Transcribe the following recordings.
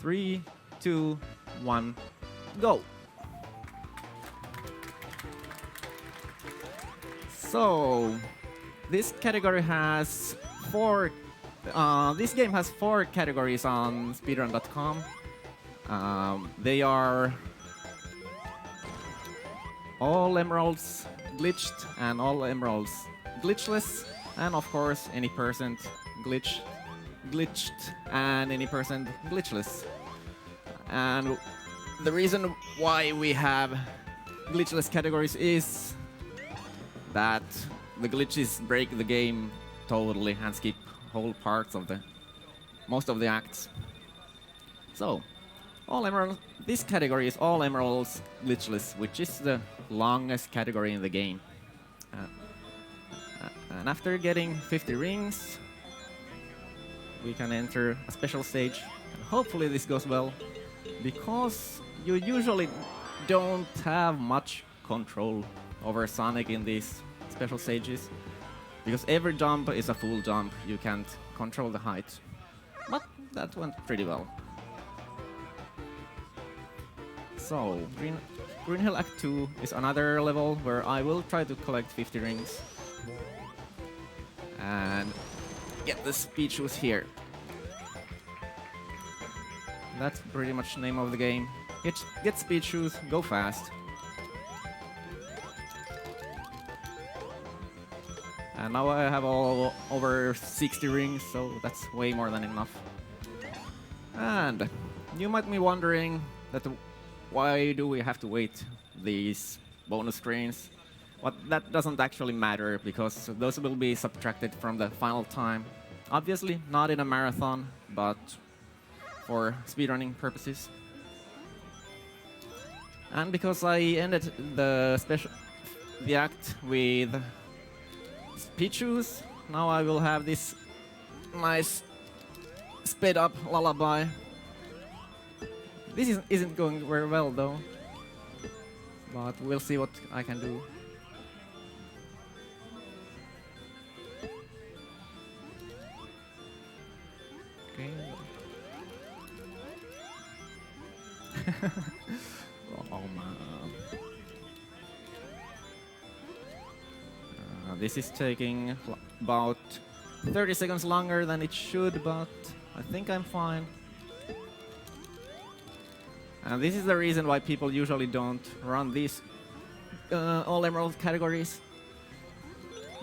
3, 2, 1, go! So, this category has this game has 4 categories on speedrun.com. They are all emeralds glitched and all emeralds glitchless, and of course any percent glitched and any percent glitchless. And the reason why we have glitchless categories is that the glitches break the game totally and skip whole parts of most of the acts. So, all emeralds. This category is all emeralds glitchless, which is the longest category in the game. And after getting 50 rings, we can enter a special stage. And hopefully this goes well, because you usually don't have much control over Sonic in these special stages, because every jump is a full jump. You can't control the height. But that went pretty well. So, Green Hill Act 2 is another level where I will try to collect 50 rings and get the speed shoes here. That's pretty much the name of the game. Get speed shoes, go fast. And now I have over 60 rings, so that's way more than enough. And you might be wondering that why do we have to wait these bonus screens? But that doesn't actually matter, because those will be subtracted from the final time. Obviously, not in a marathon, but for speedrunning purposes. And because I ended the act with speed shoes, now I will have this nice sped up lullaby. This isn't going very well though, but we'll see what I can do. Okay. Oh man. This is taking about 30 seconds longer than it should, but I think I'm fine. And this is the reason why people usually don't run these all emerald categories.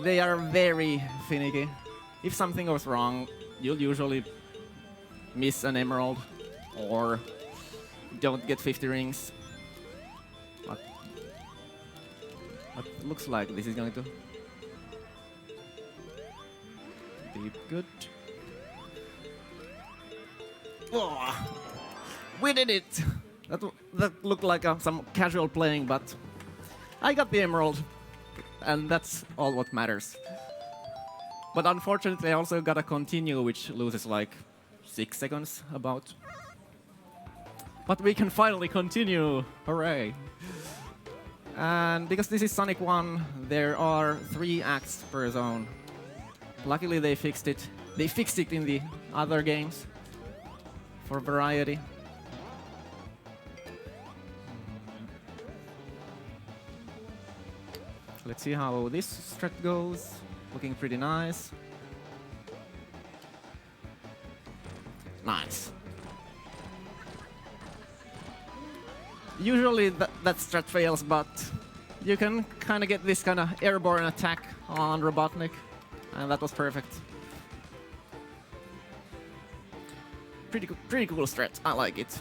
They are very finicky. If something goes wrong, you'll usually miss an emerald or don't get 50 rings. But looks like this is going to be good. Oh, we did it! That looked like some casual playing, but I got the emerald, and that's all what matters. But unfortunately, I also got a continue, which loses like 6 seconds about. But we can finally continue! Hooray! And because this is Sonic 1, there are 3 acts per zone. Luckily, they fixed it. They fixed it in the other games for variety. Let's see how this strat goes. Looking pretty nice. Nice. Usually that strat fails, but you can kind of get this kind of airborne attack on Robotnik, and that was perfect. Pretty cool strat. I like it.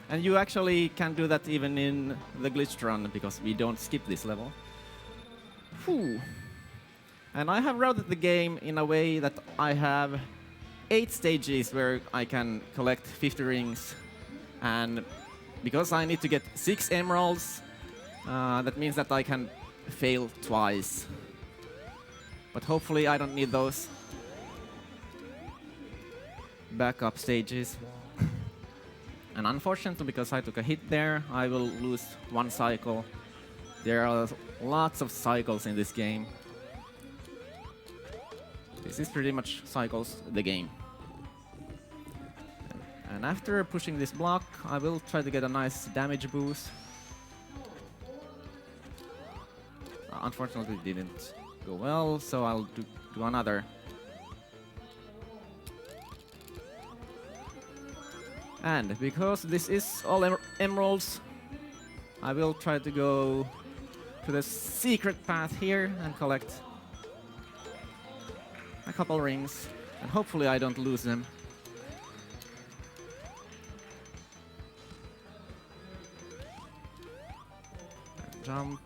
And you actually can do that even in the glitched run, because we don't skip this level. Whew. And I have routed the game in a way that I have 8 stages where I can collect 50 rings. And because I need to get 6 emeralds, that means that I can fail twice. But hopefully I don't need those backup stages. And unfortunately, because I took a hit there, I will lose 1 cycle. There are lots of cycles in this game. This is pretty much cycles the game. And after pushing this block, I will try to get a nice damage boost. Unfortunately, it didn't go well, so I'll do another. And because this is all emeralds, I will try to go to the secret path here and collect a couple rings, and hopefully I don't lose them. And jump.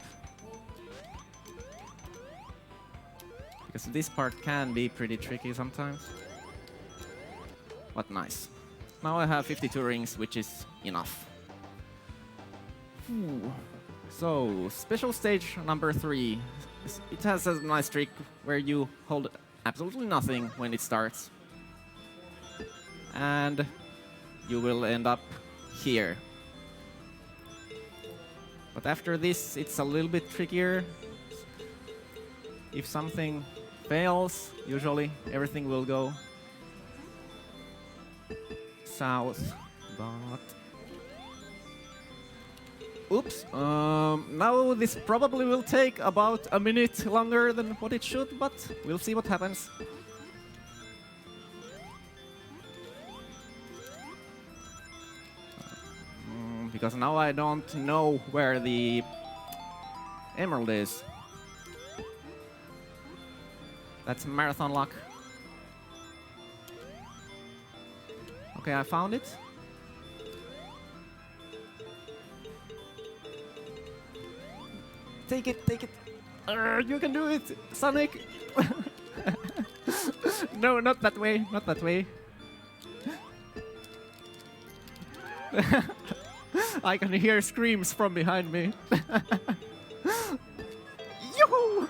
Because this part can be pretty tricky sometimes. But nice. Now I have 52 rings, which is enough. Ooh. So, special stage number 3. It has a nice trick where you hold absolutely nothing when it starts. And you will end up here. But after this, it's a little bit trickier. If something fails, usually everything will go south, but oops, now this probably will take about a minute longer than what it should, but we'll see what happens. Because now I don't know where the emerald is. That's marathon luck. Okay, I found it. Take it, take it. You can do it, Sonic. No, not that way, not that way. I can hear screams from behind me. Yoo-hoo!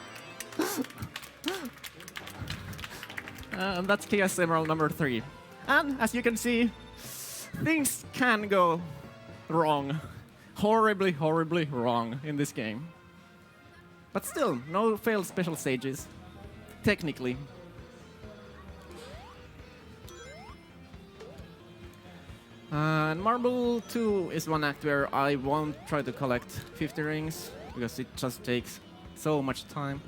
And that's Chaos Emerald number 3. And as you can see, things can go wrong. Horribly, horribly wrong in this game. But still, no failed special stages. Technically. And Marble 2 is one act where I won't try to collect 50 rings, because it just takes so much time.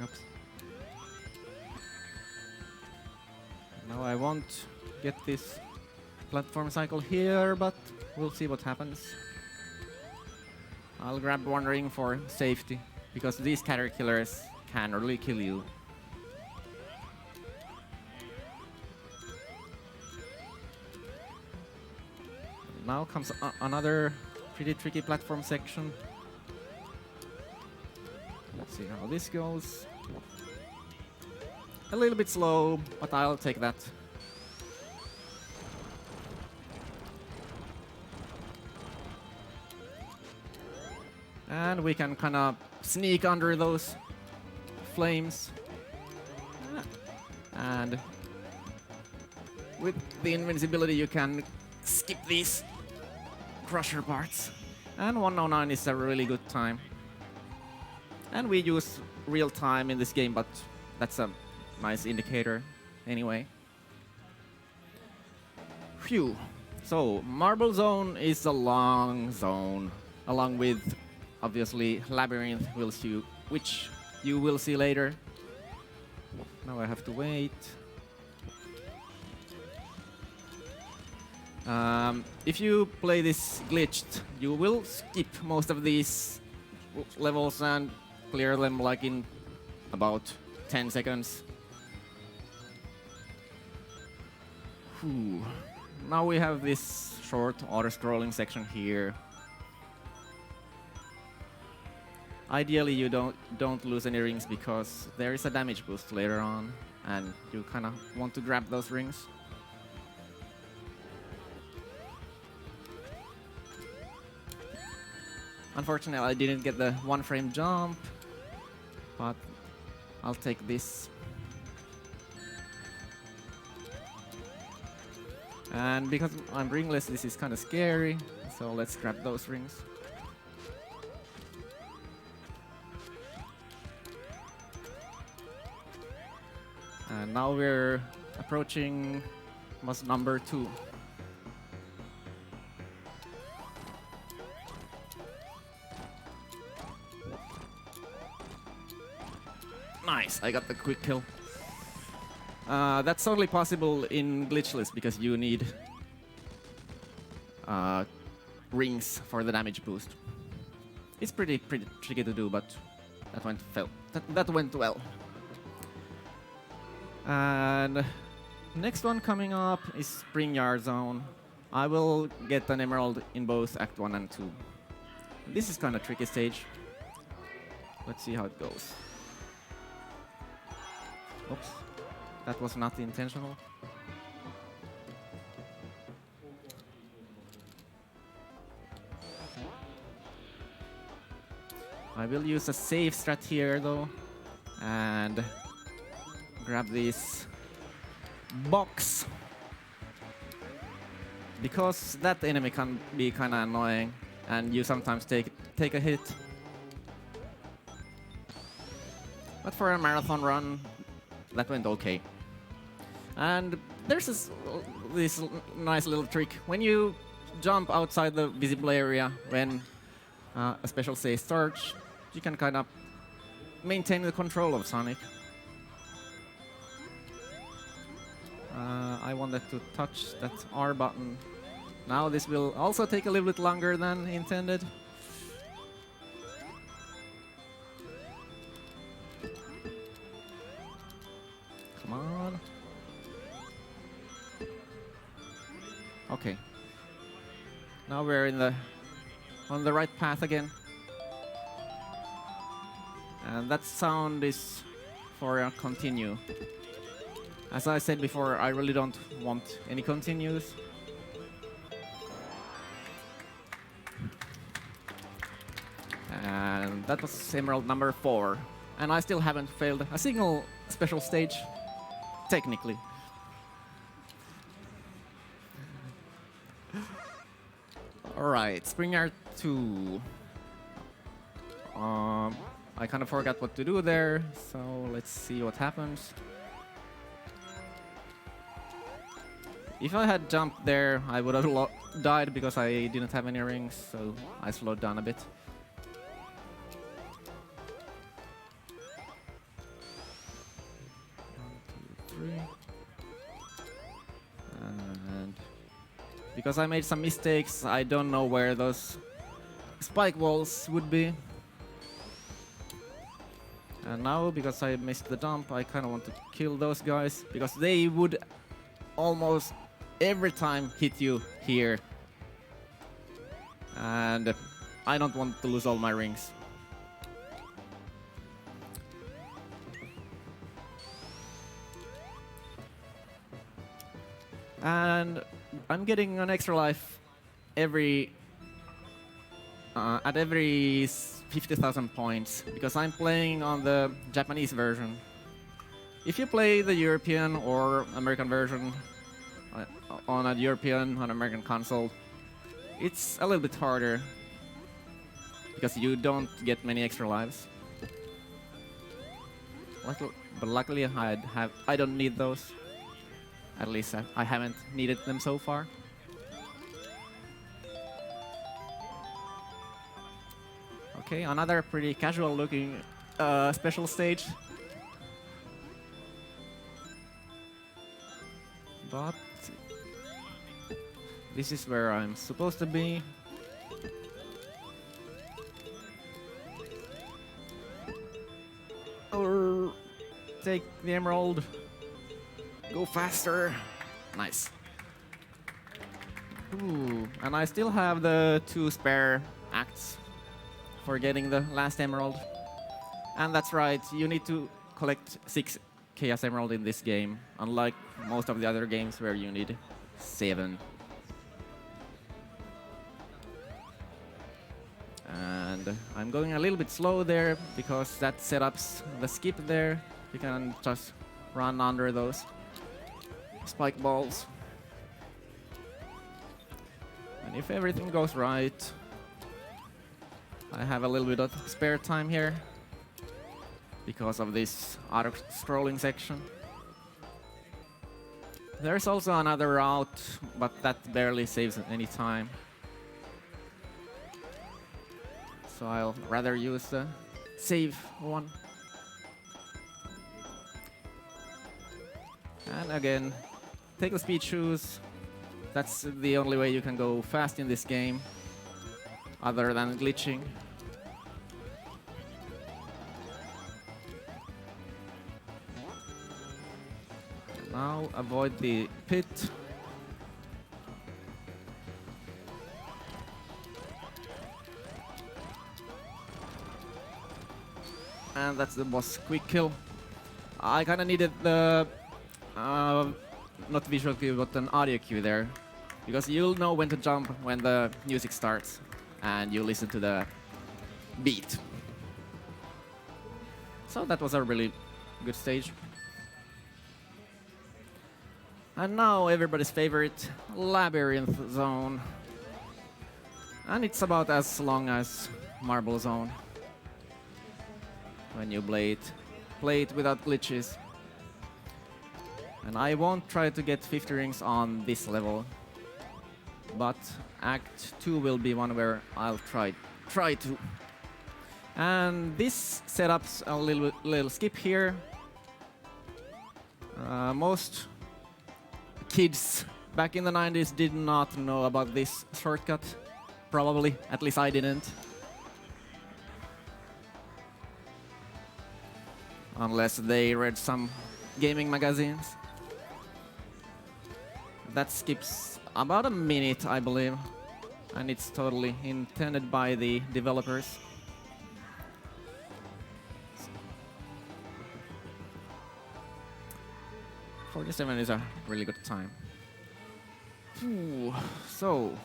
Oops. Now I won't get this platform cycle here, but we'll see what happens. I'll grab one ring for safety, because these caterpillars can really kill you. Now comes another pretty tricky platform section. Let's see how this goes. A little bit slow, but I'll take that. And we can kind of sneak under those flames. And with the invincibility you can skip these crusher parts. And 109 is a really good time. And we use real time in this game, but that's a nice indicator anyway. Phew. So, Marble Zone is a long zone, along with obviously Labyrinth, which you will see later. Now I have to wait. If you play this glitched, you will skip most of these levels and clear them like in about 10 seconds. Whew. Now we have this short auto-scrolling section here. Ideally you don't lose any rings, because there is a damage boost later on and you kind of want to grab those rings. Unfortunately, I didn't get the one-frame jump, but I'll take this. And because I'm ringless, this is kind of scary, so let's grab those rings. And now we're approaching boss number 2. Nice, I got the quick kill. That's only possible in Glitchless because you need rings for the damage boost. It's pretty tricky to do, but that went well. And next one coming up is Springyard Zone. I will get an emerald in both Act 1 and 2. This is kind of tricky stage. Let's see how it goes. Oops, that was not intentional. I will use a safe strat here though, and grab this box, because that enemy can be kind of annoying and you sometimes take a hit. But for a marathon run, that went okay. And there's this nice little trick. When you jump outside the visible area when a special save starts, you can kind of maintain the control of Sonic. I wanted to touch that R button. Now this will also take a little bit longer than intended. Come on. Okay. Now we're on the right path again. And that sound is for a continue. As I said before, I really don't want any continues. And that was emerald number 4. And I still haven't failed a single special stage, technically. Alright, Springyard 2. I kind of forgot what to do there, so let's see what happens. If I had jumped there, I would have died because I didn't have any rings, so I slowed down a bit. And because I made some mistakes, I don't know where those spike walls would be. And now, because I missed the jump, I kind of want to kill those guys, because they would almost every time hit you here. And I don't want to lose all my rings. And I'm getting an extra life every at every 50,000 points, because I'm playing on the Japanese version. If you play the European or American version on a European or American console, it's a little bit harder because you don't get many extra lives. But luckily I don't need those. At least I haven't needed them so far. Okay, another pretty casual looking special stage. But this is where I'm supposed to be. Or take the emerald. Go faster. Nice. Ooh, and I still have the 2 spare acts for getting the last emerald. And that's right, you need to collect 6 Chaos Emerald in this game, unlike most of the other games where you need 7. And I'm going a little bit slow there because that setups the skip there. You can just run under those spike balls. And if everything goes right, I have a little bit of spare time here because of this auto-scrolling section. There's also another route, but that barely saves any time. So I'll rather use the save one. And again, take the speed shoes. That's the only way you can go fast in this game, other than glitching. Now avoid the pit. And that's the boss quick kill. I kinda needed the not visual cue but an audio cue there, because you'll know when to jump when the music starts and you listen to the beat. So that was a really good stage. And now everybody's favorite, Labyrinth Zone. And it's about as long as Marble Zone when you play it without glitches. And I won't try to get 50 rings on this level, but Act 2 will be one where I'll try to. And this setup's a little skip here. Most kids back in the 90s did not know about this shortcut. Probably, at least I didn't. Unless they read some gaming magazines. That skips about a minute, I believe. And it's totally intended by the developers. 47 is a really good time. Ooh, so,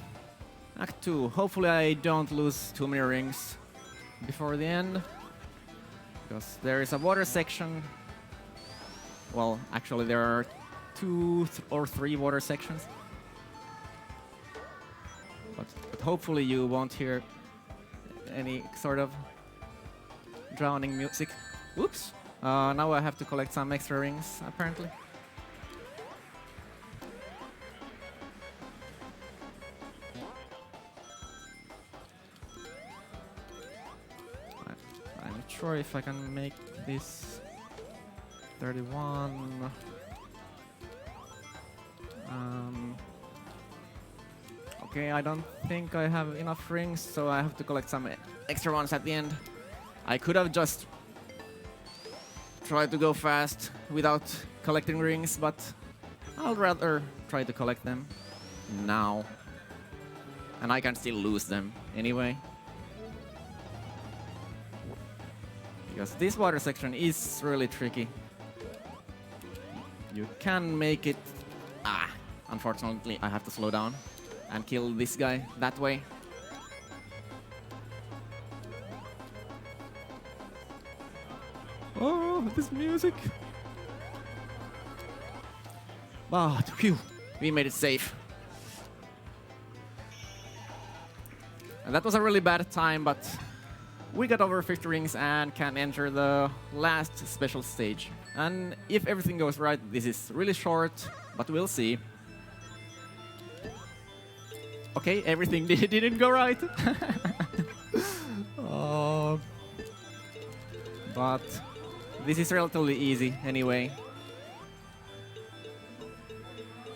Act 2. Hopefully I don't lose too many rings before the end, because there is a water section. Well, actually there are 2 or 3 water sections. But hopefully you won't hear any sort of drowning music. Whoops! Now I have to collect some extra rings, apparently. I'm not sure if I can make this 31. Okay, I don't think I have enough rings, so I have to collect some extra ones at the end. I could have just tried to go fast without collecting rings, but I'll rather try to collect them now. And I can still lose them anyway. Because this water section is really tricky. You can make it... unfortunately I have to slow down and kill this guy that way. Oh, this music! But, phew, we made it safe. And that was a really bad time, but we got over 50 rings and can enter the last special stage. And if everything goes right, this is really short, but we'll see. Okay, everything didn't go right. But this is relatively easy anyway.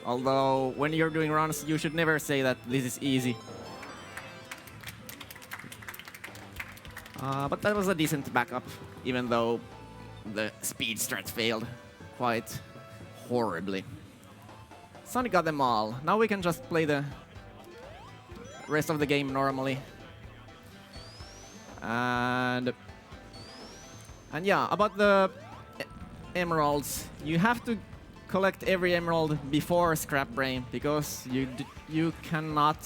Although, when you're doing runs, you should never say that this is easy. But that was a decent backup, even though the speed strat failed quite horribly. Sonic got them all. Now we can just play the rest of the game normally. And yeah, about the emeralds, you have to collect every emerald before Scrap Brain, because you cannot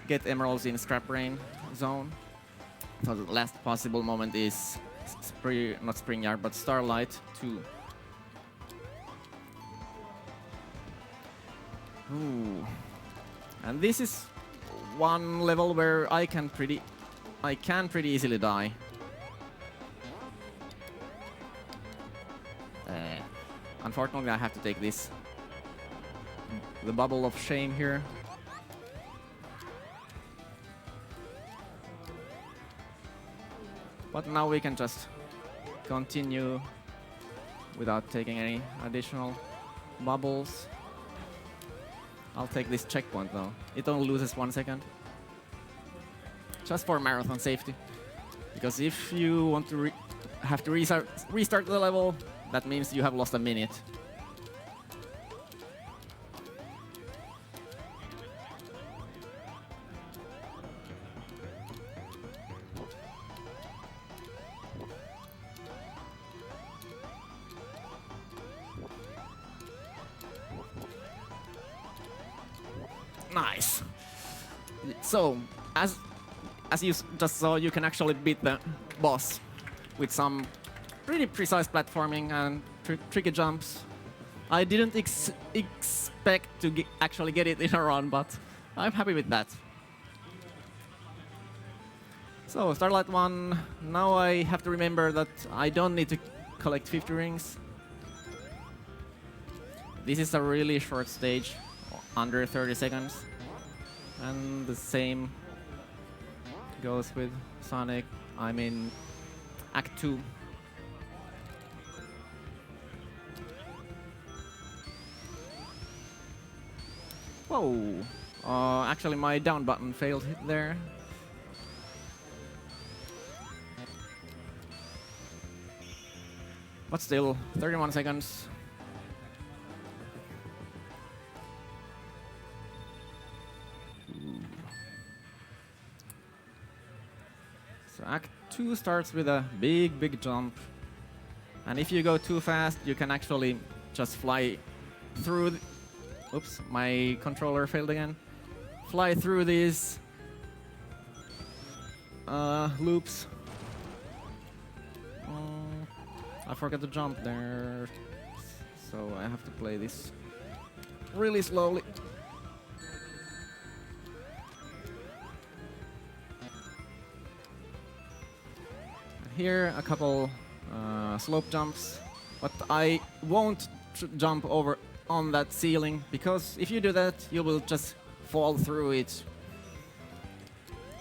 get emeralds in Scrap Brain zone. So the last possible moment is not Spring Yard, but Starlight 2. Ooh. And this is one level where I can pretty easily die. Unfortunately, I have to take this. the bubble of shame here. But now we can just continue without taking any additional bubbles. I'll take this checkpoint though. It only loses 1 second. Just for marathon safety. Because if you want to have to restart the level, that means you have lost a minute. Nice. So, as you just saw, you can actually beat the boss with some pretty precise platforming and tricky jumps. I didn't expect to actually get it in a run, but I'm happy with that. So, Starlight 1, now I have to remember that I don't need to collect 50 rings. This is a really short stage, under 30 seconds. And the same goes with Sonic, I'm in Act 2. Whoa! Actually my down button failed there. But still, 31 seconds. So Act 2 starts with a big jump. And if you go too fast, you can actually just fly through... Oops, my controller failed again. Fly through these loops. I forgot to jump there, so I have to play this really slowly. Here, a couple slope jumps, but I won't jump over on that ceiling, because if you do that, you will just fall through it.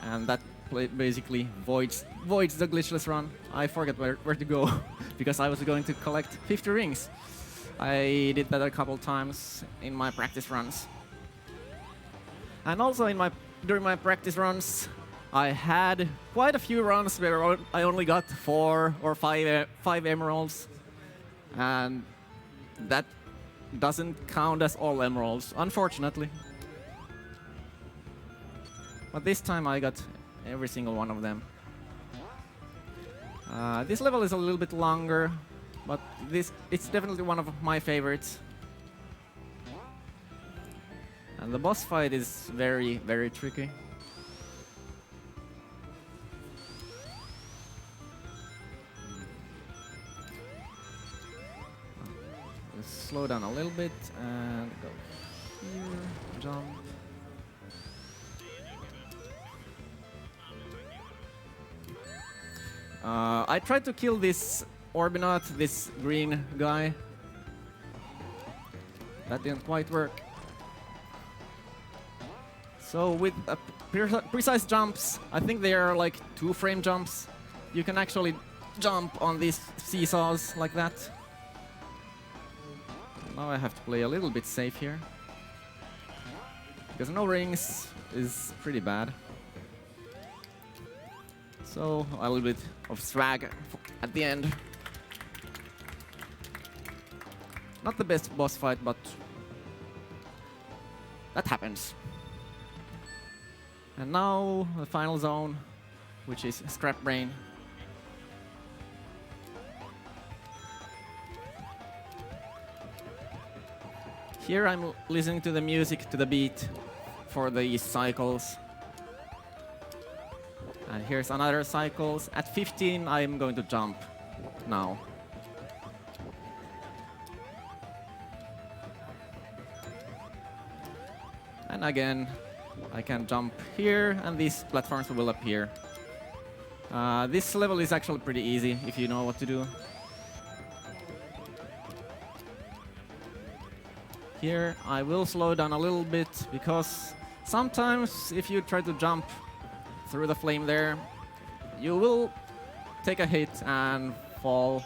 And that basically voids the glitchless run. I forgot where to go, because I was going to collect 50 rings. I did that a couple times in my practice runs. And also during my practice runs, I had quite a few runs where I only got 4 or 5 emeralds, and that doesn't count as all emeralds, unfortunately. But this time I got every single one of them. This level is a little bit longer, but it's definitely one of my favorites. And the boss fight is very tricky. Slow down a little bit and go here, jump. I tried to kill this Orbinaut, this green guy. That didn't quite work. So with precise jumps, I think they are like 2-frame jumps. You can actually jump on these seesaws like that. Now I have to play a little bit safe here, because no rings is pretty bad. So a little bit of swag at the end. Not the best boss fight, but that happens. And now the final zone, which is Scrap Brain. Here I'm listening to the music, to the beat for these cycles. And here's another cycles. At 15 I'm going to jump now. And again, I can jump here and these platforms will appear. This level is actually pretty easy if you know what to do. Here I will slow down a little bit because sometimes if you try to jump through the flame there, you will take a hit and fall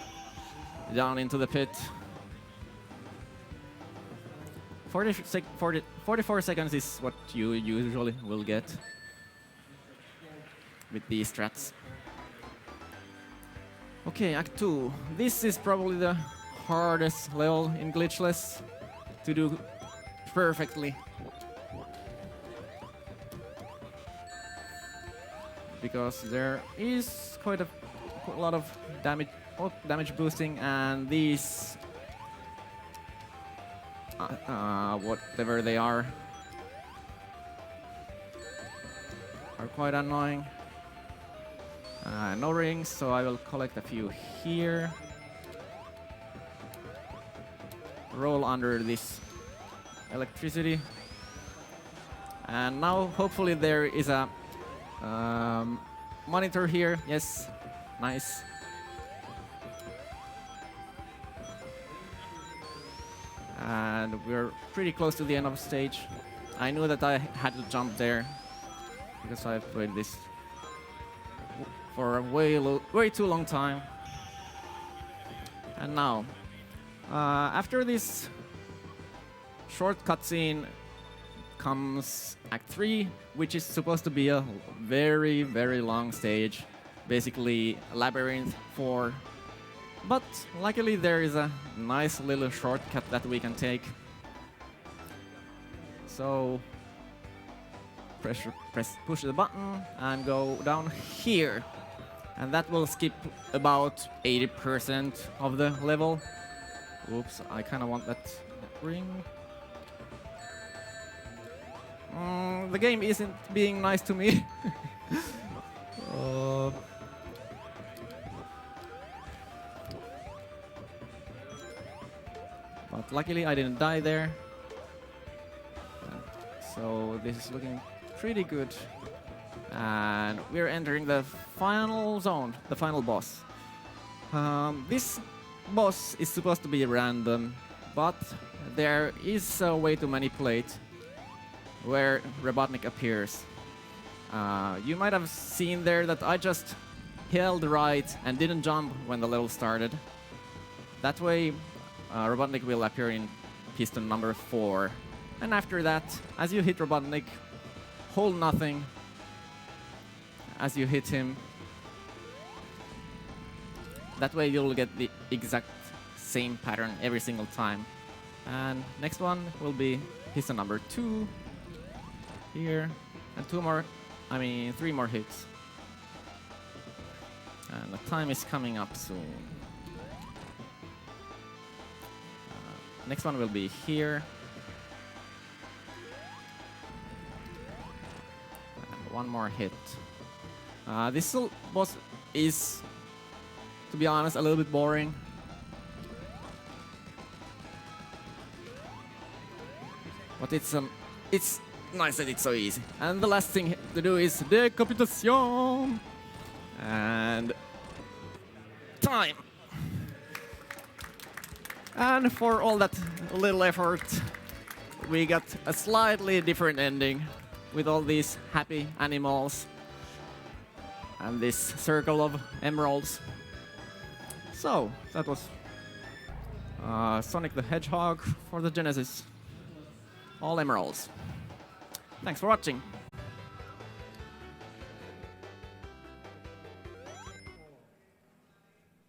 down into the pit. 44 seconds is what you usually will get with these strats. Okay, Act 2. This is probably the hardest level in Glitchless to do perfectly. Because there is quite a lot of damage boosting, and these whatever they are quite annoying. No rings, so I will collect a few here. Roll under this electricity. And now hopefully there is a monitor here. Yes, nice. And we're pretty close to the end of the stage. I knew that I had to jump there because I've played this for a way too long time. And now, after this short cutscene comes Act 3, which is supposed to be a very, very long stage, basically Labyrinth 4. But luckily there is a nice little shortcut that we can take. So push the button and go down here. And that will skip about 80% of the level. Oops, I kind of want that ring. The game isn't being nice to me. But luckily I didn't die there. So this is looking pretty good. And we're entering the final zone, the final boss. This boss is supposed to be random, but there is a way to manipulate where Robotnik appears. You might have seen there that I just held right and didn't jump when the level started. That way, Robotnik will appear in piston number 4. And after that, as you hit Robotnik, hold nothing as you hit him. That way you'll get the exact same pattern every single time. And next one will be piston number 2 here, and 3 more hits. And the time is coming up soon. Next one will be here. And 1 more hit. This boss is, to be honest, a little bit boring. But it's nice that it's so easy. And the last thing to do is decapitation. And time. And for all that little effort, we got a slightly different ending with all these happy animals and this circle of emeralds. So that was Sonic the Hedgehog for the Genesis. All emeralds. Thanks for watching.